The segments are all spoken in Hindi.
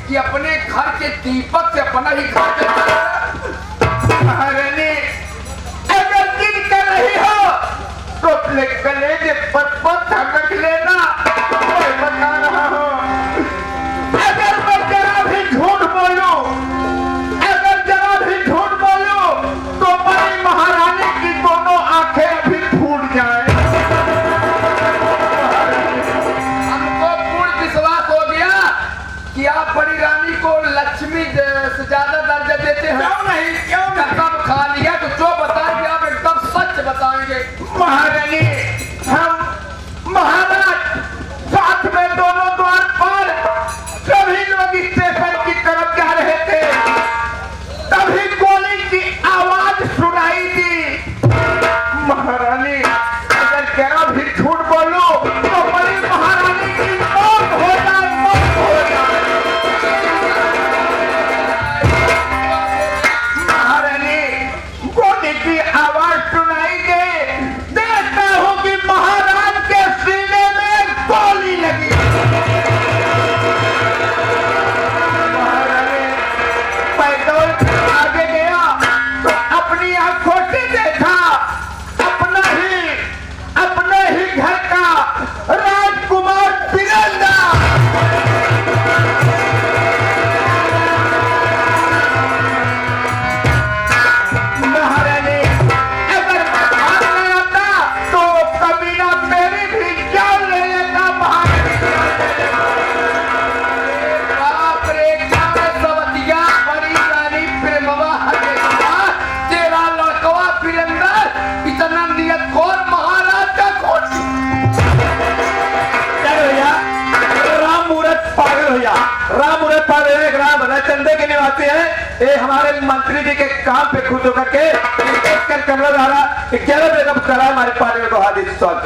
कि अपने घर के दीपक से अपना ही घर महारानी अगर जिद कर रही हो तो अपने कलेजे पर पत्थर रख लेना। मैं बता रहा हूँ अगर मैं जरा भी झूठ बोलूं, अगर जरा भी झूठ बोलूं तो बड़ी महारानी की दोनों आंखें अभी फूट जाए। हमको पूर्ण विश्वास हो गया कि आप बड़ी रानी को लक्ष्मी से ज्यादा दर्जा देते हैं। क्यों नहीं, क्यों नहीं? कसम खा लिया तो जो बताएंगे आप एकदम सच बताएंगे। महारानी हम महाराज साथ में दोनों द्वार पर सभी लोग स्टेशन की तरफ जा रहे थे, तभी गोली की आवाज सुनाई दी। महारानी अगर जरा भी झूठ बोलो तो बड़ी महारानी की मौत हो जाए, मौत हो जाए। महारानी गोली की आवाज सुनाई दे, देखता हूं कि महाराज के सीने में गोली लगी। महारानी मैं दौड़ कर आगे गया तो अपनी आंखों से देखा अपने ही घर का राजकुमार बिरंदा। महारानी अगर मैं भाग नहीं आता तो कमीना मेरी भी जान ले लेता। बाप रे क्या सवतिया बड़ी रानी प्रेमवा हटेगा तेरा लड़कवा वीरेंद्र इतना नियत खोर महाराज का खोज। भैया राम मूरत पागल भैया, राम मूरत पागल एक राम चंदे के निवासी है। ये हमारे मंत्री जी के काम पे खुद होकर के कमरा धारा 11 बजे का करा हमारे पार्टी को हार्दिक स्वागत।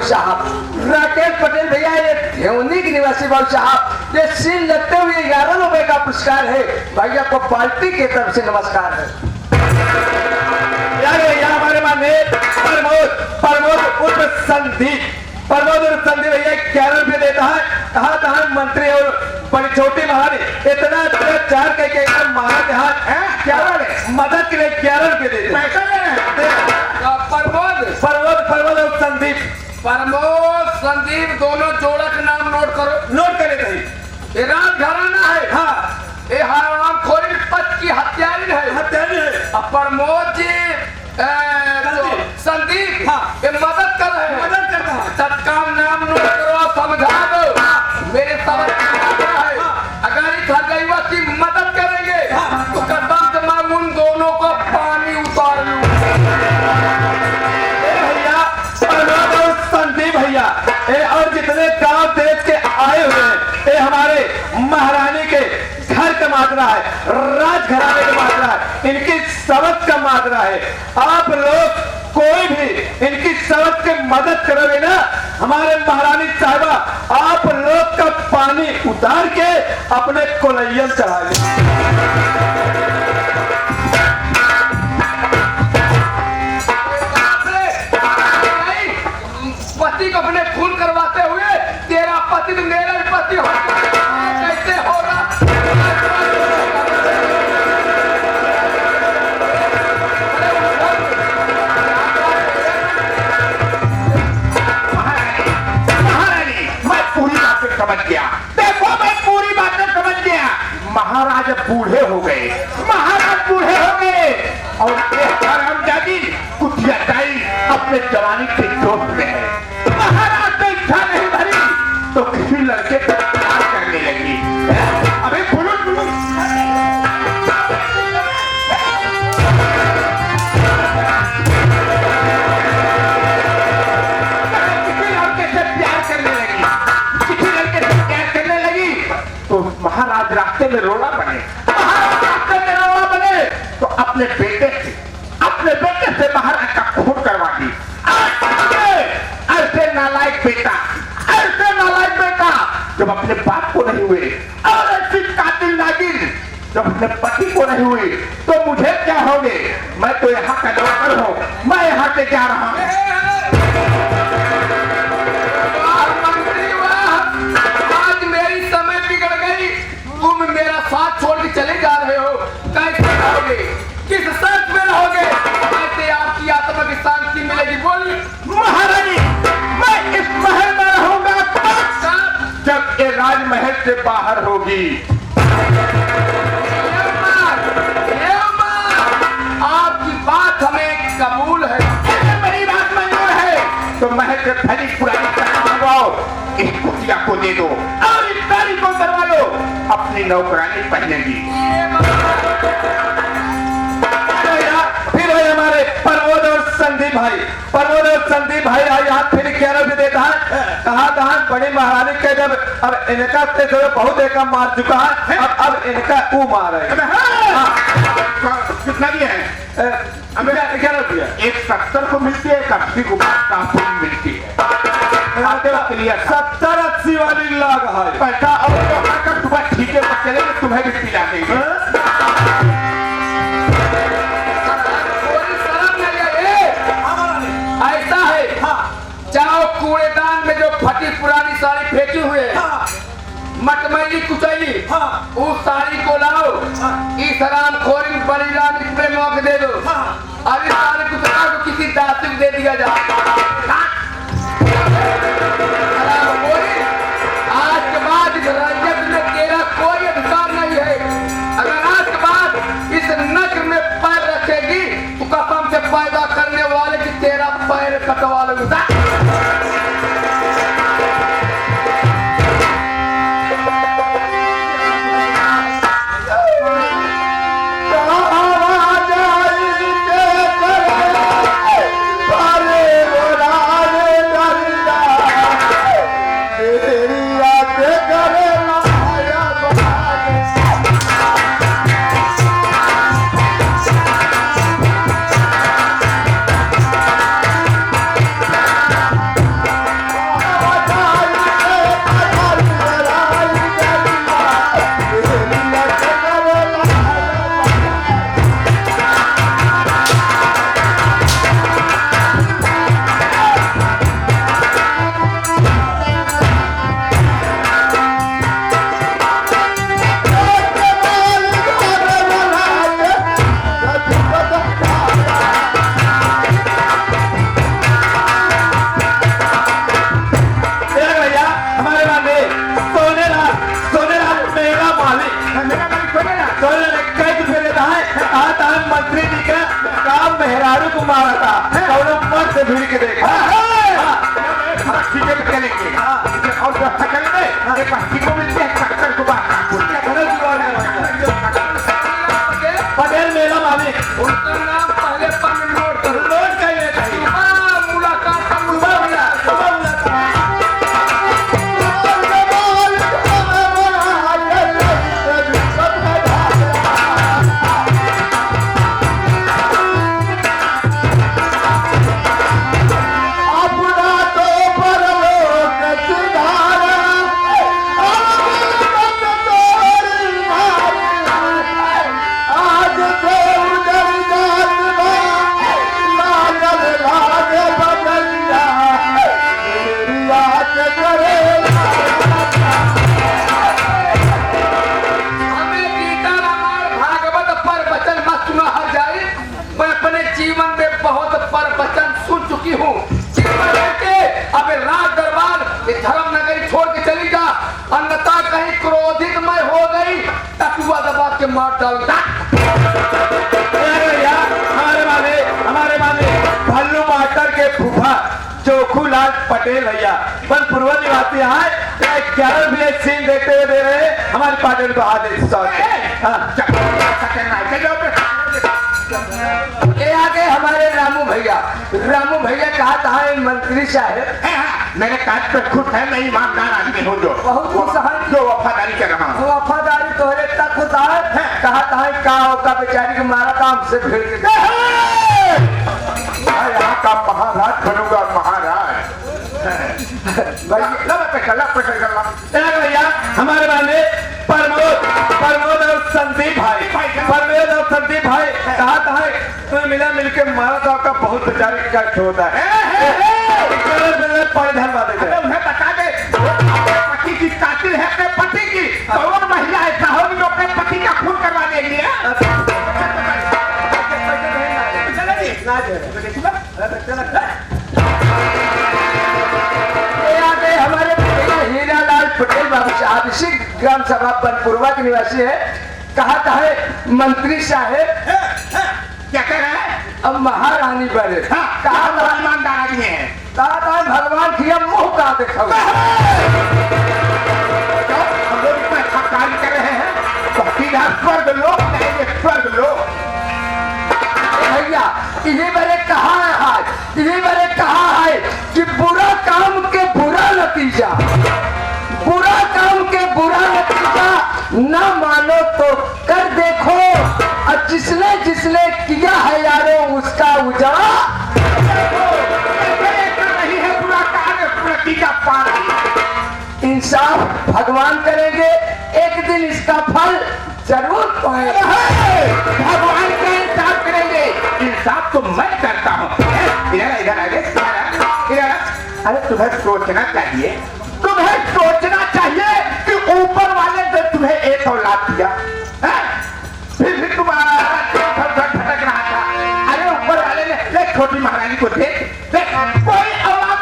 साहब। राकेश पटेल भैया, ये धेवनी के निवासी बाबू साहब, ये सीन लगते हुए 11 रुपए का पुरस्कार है। भैया को पार्टी की तरफ से नमस्कार है। भैया हमारे माने प्रमोद उर्फ संदीप भैया 11 रुपये देता है। कहा था मंत्री और बड़ी छोटी महारानी इतना चार करके महाराज हाथ क्या मदद के लिए 11 रुपये देते पैसा ले रहे हैं। प्रमोद और संदीप, प्रमोद संदीप दोनों जोड़ा का नाम नोट करो। नोट करे भाई। ये राज घराना है। हाँ, ये हराम खोरी पद की हत्यारी है। अब प्रमोद जी संदीप हाँ। ये मदद कर रहे हैं। मदद करता है। तत्काल नाम नोट करो, समझा दो। मेरे समझ है अगर इस हलवा की मदद करेंगे तो कसम से मैं उन दोनों को पानी उतार लूं। भैया प्रमोद और संदीप भैया और जितने गांव देश के आए हुए हैं, ये हमारे महारानी के घर का माजरा है, राजघराने का माजरा है, इनकी सबक का माजरा है। आप लोग कोई भी इनकी सबक की मदद करोगे ना, हमारे महारानी साहिबा आप लोग का पानी उतार के अपने कोलैयन चढ़ाएंगे। पति को अपने खून करवाते हुए तेरा पति तो मेरा भी पति हो, कैसे होगा? महारानी मैं पूरी बातें समझ गया। देखो मैं पूरी बातें समझ गया। महाराज बूढ़े हो गए, और हरामजादी कुतिया ताई अपने जवानी के जोश में है। महाराज ने इच्छा नहीं भरी तो किसी लड़के को प्यार करने लगी। अभी बोलो किसी लड़के से प्यार करने लगी तो महाराज रास्ते में रोना बने। तो अपने बेटे से महाराज का खून करवा दी। ऐसे नालायक बेटा जब अपने बाप को नहीं हुए, और ऐसी कातिल नागिन जब अपने पति को नहीं हुई तो मुझे क्या होगे? मैं तो यहाँ का नौकर हूँ, मैं यहाँ से जा रहा हूँ। आज मेरी समय बिगड़ गई, तुम मेरा साथ छोड़ के चले जा रहे हो। कैसे रहोगे? किस शर्त में रहोगे? कैसे आपकी आत्मा की शांति मिलेगी? बोलिए। महारानी मैं इस महल में रहूंगा जब ये राजमहल से बाहर होगी। आपकी बात हमें कबूल है। मेरी बात मंजूर है तो महल से फली पुरानी करवाओ, इस कुतिया को दे दो और इस तारी को करवा लो, अपनी नौकरानी पहनेगी। फिर है हमारे प्रमोद और संदीप भाई यहाँ फिर 11 भी देता है। कहा बड़ी महारानी के जब अब इनका बहुत एक मार चुका है, अब इनका वो मार है। कितना दिया है? 11 दिया। एक 70 को मिलती है, एक 80 को मिलती है। 70-80 वाली लाग है पैसा। और सुबह ठीक है चले तुम्हें भी पिला देंगे। ऐसा है, जाओ कूड़ेदान में जो फटी पुरानी साड़ी फेंकी हुई है, मटमैली कुचैली, उस साड़ी को लाओ, इस हरामखोरी बड़ी रानी प्रेम के दे दो, और इस साड़ी को किसी दासी को दे दिया जाए। आज के बाद इस रैयत में तेरा कोई अधिकार नहीं है। अगर आज के बाद इस नगर में पैर रखेगी तो कसम से पैदा करने वाले की तेरा पैर कटवा लूंगा। राज मेहरारू को मारा था कौनो मर्द से भिड़ के देखा ठीक है चलेंगे और जो सकल में एक बच्ची को मिलती है शक्कर को बात पटेल मेला मालिक उनका नाम पहले पर नोट करो। नोट कर लेता है मुलाकात का मुलाकात जीवन में बहुत पर वचन सुन चुकी हूँ। अब राज दरबार धर्म नगरी छोड़ के चली जा, अन्यथा कहीं क्रोधित मैं हो गई तकुआ दबा के मार डालता। हमारे माने भल्लू मास्टर के फूफा चोखूलाल पटेल भैया बनपुर निवासी है 11 भी सीन देखते हुए दे रहे हैं हमारे पाटिल को आदेश ये आगे हमारे रामू भैया कहा था मंत्री साहब मेरे काज पे खुश है मैं ईमानदार आदमी हूँ जो बहुत खुश है जो वफादारी कर रहा हूँ वफादारी तोहरे तक खुश है कहा था का बेचारी के मारा काम से भिड़ के मैं यहाँ का महाराज बनूंगा महाराज भैया हमारे बाने प्रमोद और संदीप भाई कहा था तुम्हें मिला मिलके मारा था आपका बहुत बेचारी कष्ट होता है उन्हें बता दे पति की कातिल है अपने पति की और महिला ऐसा होगी जो अपने पति का खून करवा देगी हमारे हीरालाल पटेल बाबू साहब इसी ग्राम सभा बनपुरवा के निवासी है कहा था मंत्री साहब क्या कह रहा है अब महारानी बने कहा ईमानदार आदमी है कहा था भगवान की मुंह का देखा हम लोग इसमें कार्य कर रहे हैं तो स्वर्ग लोग जाएंगे स्वर्ग लोग भैया इन्हीं मैंने कहा है कि बुरा काम के बुरा नतीजा न मानो तो कर देखो और जिसने किया है यारो उसका उजाला नहीं है बुरा कार्य नतीजा पा रही इंसाफ भगवान करेंगे एक दिन इसका फल जरूर पाएंगे भगवान का इंसाफ करेंगे इंसाफ तो मैं करता हूँ इधर अरे तुम्हें सोचना चाहिए कि ऊपर वाले ने तुम्हें एक औलाद दिया फिर भी तुम्हारा भटक रहा था अरे ऊपर वाले ने छोटी महारानी को देख कोई औलाद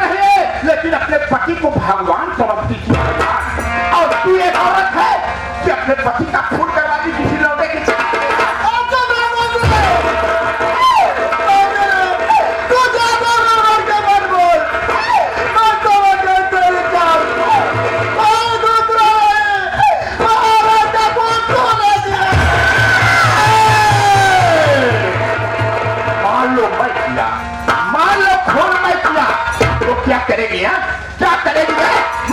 नहीं है लेकिन अपने पति को भगवान समझती थी और तू एक औरत है कि अपने पति का खून करवा दी किसी लौटे की क्या करेगी क्या करेगी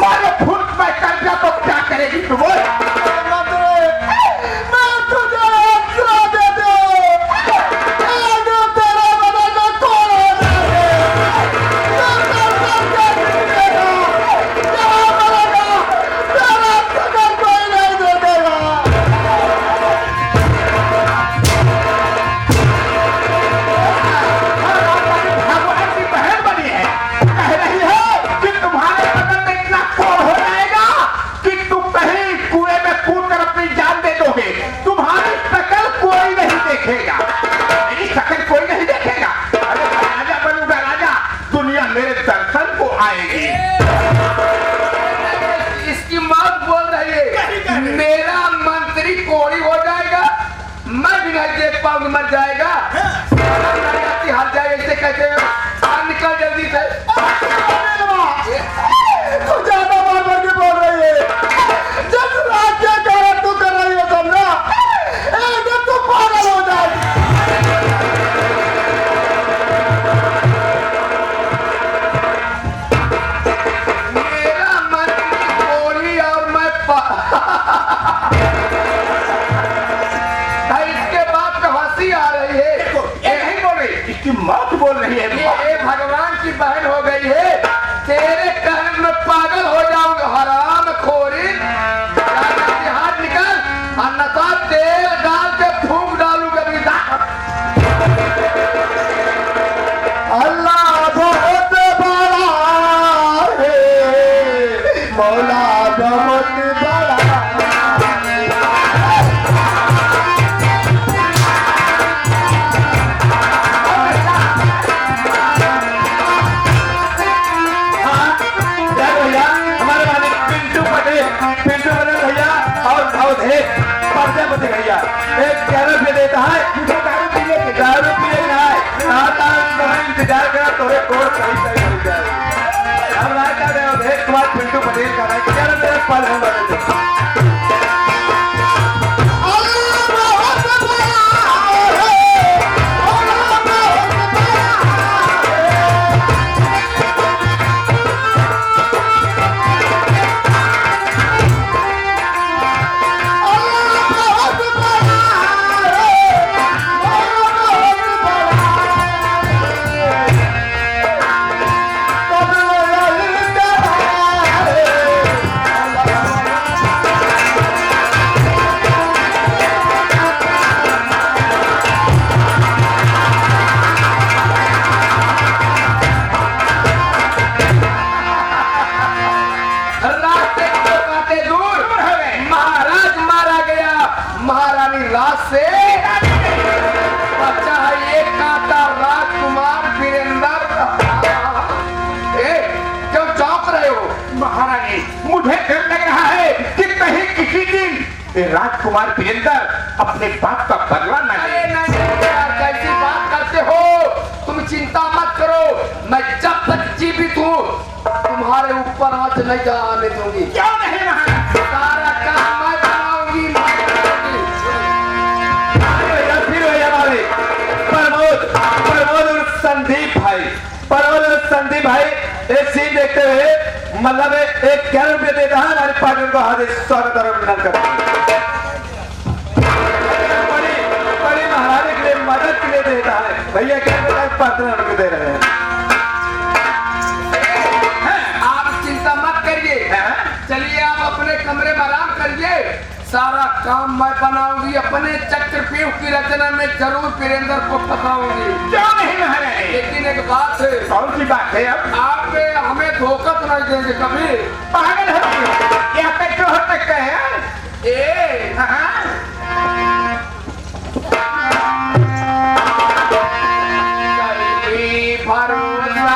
मारो फूल मैं कर दिया तो क्या करेगी तू बोल नहीं देख पाऊंगी, मर जाएगा। हार जाए ऐसे कहते हुए निकल जल्दी से। तू ज्यादा मार मार के बोल रही है। जब रात क्या कह रहा तू कर रही हो समझा, एकदम तू पागल हो जाए। मेरा मन बोली और मैं इसके बाद तो हंसी आ रही है। ये नहीं बोल रही, इसकी मौत बोल रही है। ये भगवान की बहन हो गई है। तेरे कहने में पागल हो जाऊंगा। हराम खोरी, हाथ निकल और नशा तेल डाल के फूंक डालूंगा। अल्लाह बहुत बड़ा है, मौला बहुत बड़ा। प्रजापति भैया 11 रुपये देता है। दारू पिए ना है, इंतजार करा तोरे कोर्ट कहीं तक हो जाए। हम राय कर रहे हो कुमार पिंटू पटेल का राय 11 रुपये पल हम बता रात से बच्चा है ये काटा राजकुमार वीरेंद्र। क्यों चौंक रहे हो? महारानी मुझे डर लग रहा है कि कहीं किसी दिन ये राजकुमार वीरेंद्र अपने बाप का बदला न ले। अरे नहीं यार, कैसी बात करते हो तुम? चिंता मत करो, मैं जब तक जीवित हूँ तुम्हारे ऊपर आंच नहीं जाने दूंगी। क्यों नहीं महारानी? सारा काम मैं बनाऊंगी। प्रमोद और संदीप भाई एक सीन देखते हुए मतलब 11 रुपये देता है। हमारे पार्टनर को हार्दिक स्वागत और अभिनंदन करते हैं। बड़ी महारानी के लिए मदद के लिए देता है भैया। क्या पार्टनर को दे रहे हैं। आप चिंता मत करिए, चलिए आप अपने कमरे में आराम करिए। सारा काम मैं बनाऊंगी। अपने चक्रव्यूह की रचना में जरूर वीरेंद्र को फंसाऊंगी। क्यों नहीं महारानी? लेकिन एक बात है। कौन सी बात है? अब आप हमें धोखा तो नहीं देंगे कभी? पागल है क्या? कैसे हो सकता है? भरोसा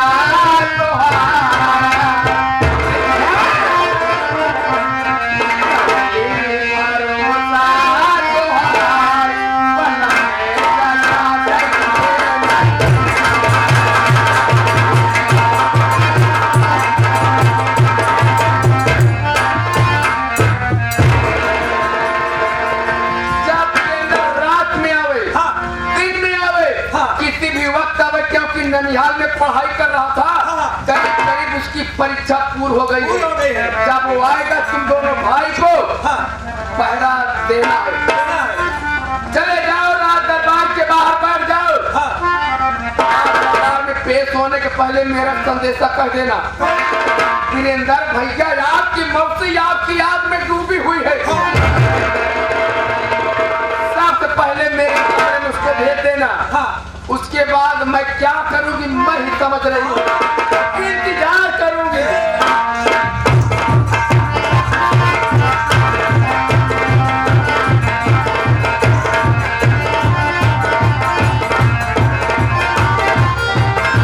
ननिहाल में पढ़ाई कर रहा था। करीब करीब उसकी परीक्षा पूरी हो गई है। जब वो आएगा तुम दोनों भाई को पहरा देना है। चले जाओ, राज दरबार के बाहर बैठ जाओ। दरबार में पेश होने के पहले मेरा संदेशा कह देना। वीरेंद्र भैया आपकी मौसी आपकी याद में डूबी हुई है। सबसे पहले मेरे बारे में उसको भेज देना। उसके बाद मैं क्या करूंगी मैं ही समझ रही हूँ।